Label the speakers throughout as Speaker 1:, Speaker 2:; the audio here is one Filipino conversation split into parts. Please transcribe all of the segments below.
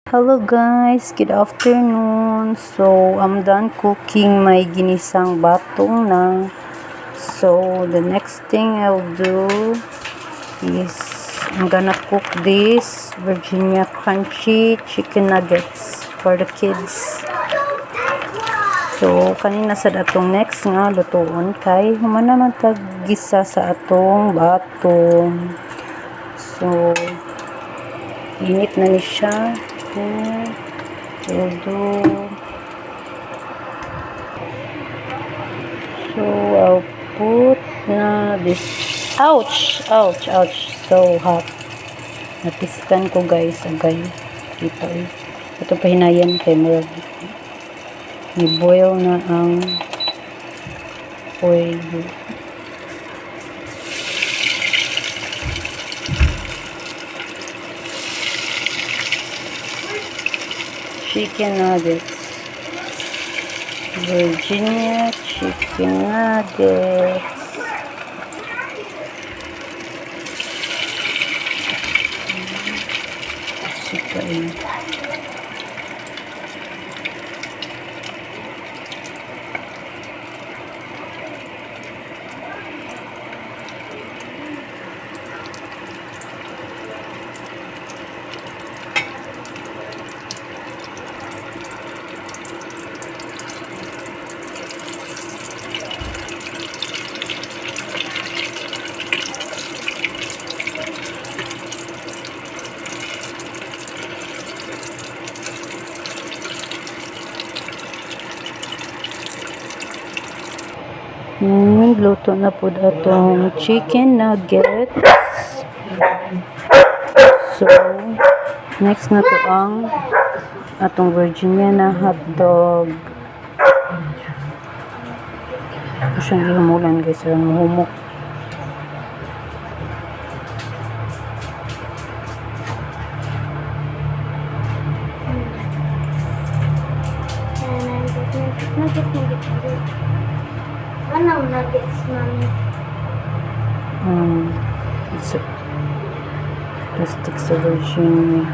Speaker 1: Hello guys, good afternoon. So, I'm done cooking my ginisang batong na. So, the next thing I'll do is I'm gonna cook this Virginia crunchy chicken nuggets for the kids. So, kanina sa atong next nga lutuon kay human naman tag-gisa sa atong batong. So, init na ni siya. So I'll put na this. Ouch! So hot. Natiskan ko guys agay. Kita eh. Ito pa hinayan kay mo. I-boil na ang oil. Chicken nuggets. Virginia chicken nuggets. Chicken. Luto na po atong chicken nuggets. So, next na to ang atong Virginia na hotdog. Ito siyang ihumulan guys. Ang humok.
Speaker 2: Anong nuggets, mami?
Speaker 1: It's a plastic sa Virginia.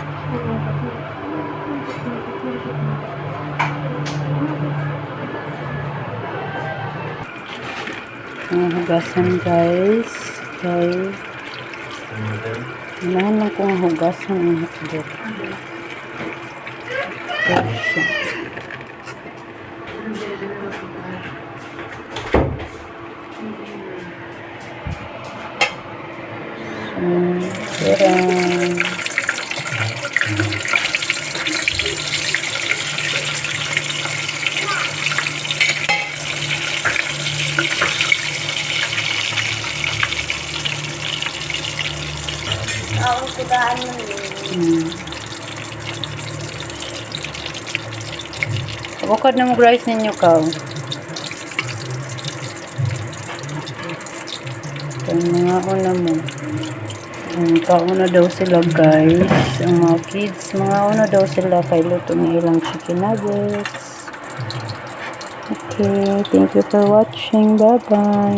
Speaker 1: Hugasan guys. Okay. Hinahan lang kong hugasan ang hotdog. Serang.
Speaker 2: Oo, kudaan mo yun.
Speaker 1: Abukad na mag-rice ninyo ka. Ito mga una mo. Kauna daw sila guys. Ang mga kids, mga una daw sila kay luto ng ilang chicken nuggets. Okay, thank you for watching. Bye-bye.